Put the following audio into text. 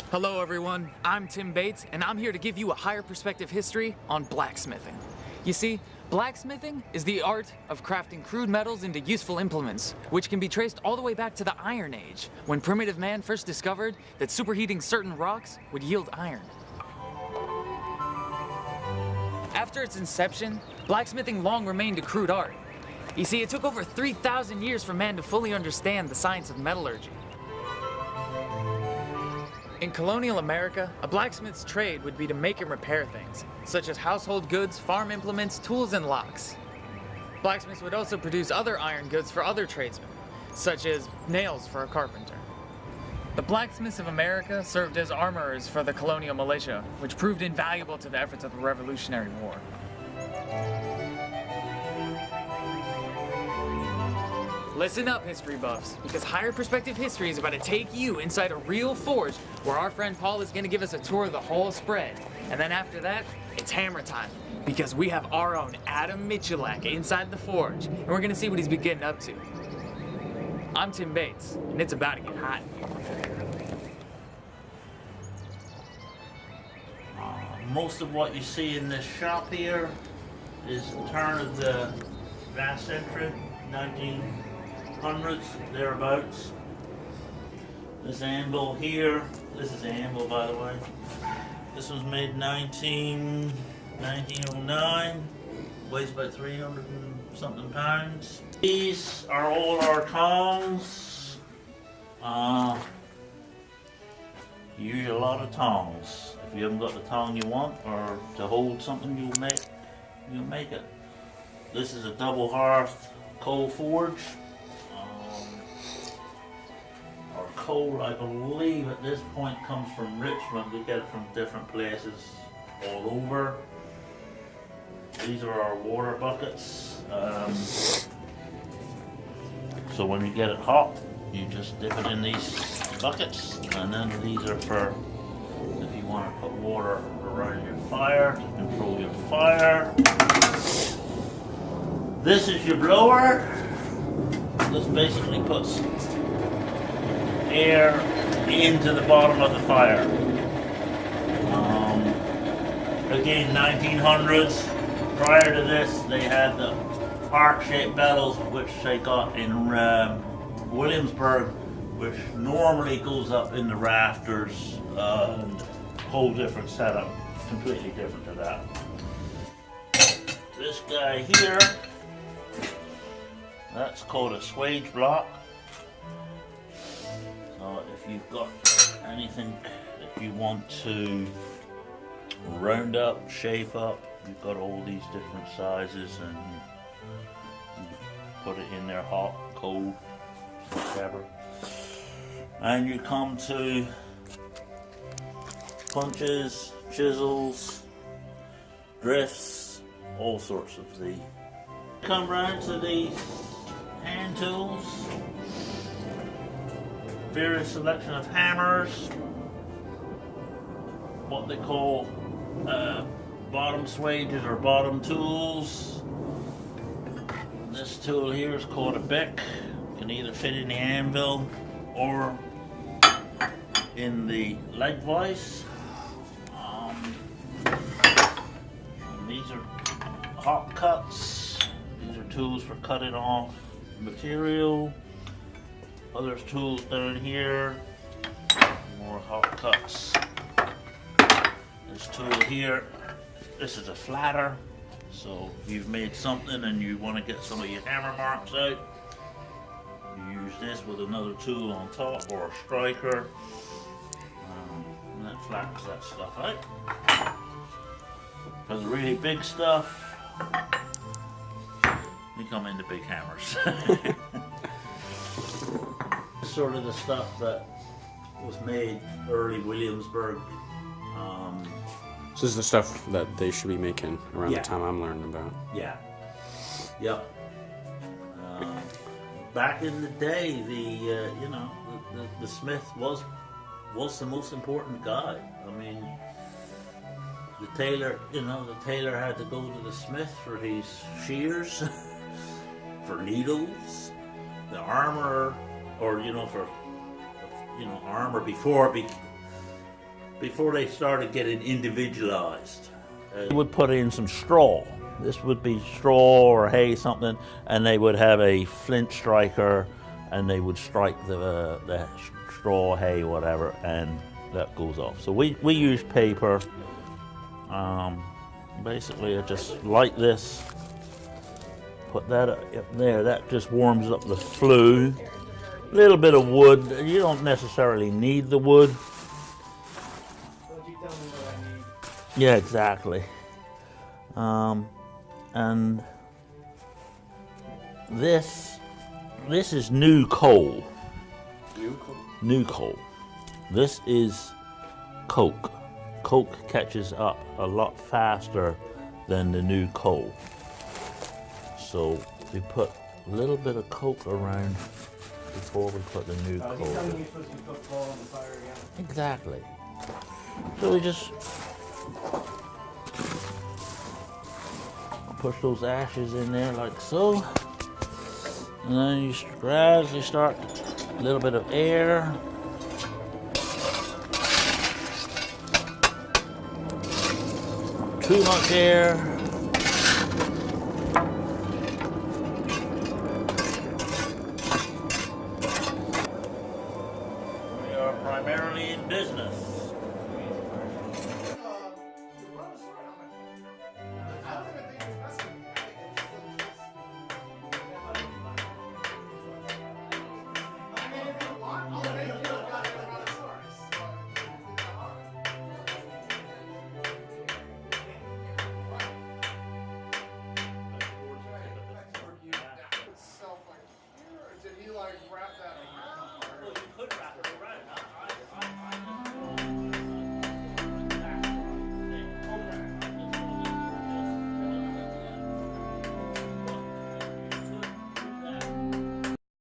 Hello everyone, I'm Tim Bates, and I'm here to give you a higher perspective history on blacksmithing. You see, blacksmithing is the art of crafting crude metals into useful implements, which can be traced all the way back to the Iron Age, when primitive man first discovered that superheating certain rocks would yield iron. After its inception, blacksmithing long remained a crude art. You see, it took over 3,000 years for man to fully understand the science of metallurgy. In colonial America, a blacksmith's trade would be to make and repair things, such as household goods, farm implements, tools, and locks. Blacksmiths would also produce other iron goods for other tradesmen, such as nails for a carpenter. The blacksmiths of America served as armorers for the colonial militia, which proved invaluable to the efforts of the Revolutionary War. Listen up, history buffs, because Higher Perspective History is about to take you inside a real forge where our friend Paul is going to give us a tour of the whole spread. And then after that, it's hammer time, because we have our own Adam Michalak inside the forge, and we're going to see what he's been getting up to. I'm Tim Bates, and it's about to get hot. Most of what you see in this shop here is the turn of the last century, 1900s, thereabouts. This anvil here, this is the anvil by the way. This was made 1909, weighs about 300 and something pounds. These are all our tongs. You use a lot of tongs. If you haven't got the tong you want, or to hold something, you'll make it. This is a double hearth coal forge. Our coal, I believe, at this point comes from Richmond. We get it from different places all over. These are our water buckets. So when you get it hot, you just dip it in these buckets, and then these are for if you want to put water around your fire to control your fire. This is your blower. This basically puts air into the bottom of the fire. Again, 1900s. Prior to this, they had the heart-shaped bellows, which they got in Williamsburg, which normally goes up in the rafters, and whole different setup, completely different to that. This guy here, that's called a swage block. So if you've got anything that you want to round up, shape up, you've got all these different sizes, and you put it in there hot, cold, whichever. And you come to punches, chisels, drifts, all sorts of the. Come round to these hand tools, various selection of hammers, what they call bottom swages or bottom tools. This tool here is called a bick. Can either fit in the anvil or in the leg vise. These are hot cuts. These are tools for cutting off material. Other tools down here. More hot cuts. This tool here. This is a flatter. So if you've made something and you want to get some of your hammer marks out, you use this with another tool on top or a striker. And that flattens that stuff out. For the really big stuff, we come into big hammers. Sort of the stuff that was made early Williamsburg. This is the stuff that they should be making around the time I'm learning about. Yeah. Yep. Back in the day, the smith was the most important guy. I mean, the tailor had to go to the smith for his shears, for needles, the armor, or for armor before before they started getting individualized. They would put in some straw. This would be straw or hay, something, and they would have a flint striker, and they would strike the straw, hay, whatever, and that goes off. So we use paper. Basically, I just light this, put that up there. That just warms up the flue. A little bit of wood. You don't necessarily need the wood. Yeah, exactly. And this is new coal. New coal. This is coke. Coke catches up a lot faster than the new coal. So we put a little bit of coke around before we put the new coal. He's telling me you're supposed to put coal on the fire again. Exactly. So we just push those ashes in there like so. And then you gradually start a little bit of air. Too much air. We are primarily in business. Did he like wrap that around? Well, you could wrap it around.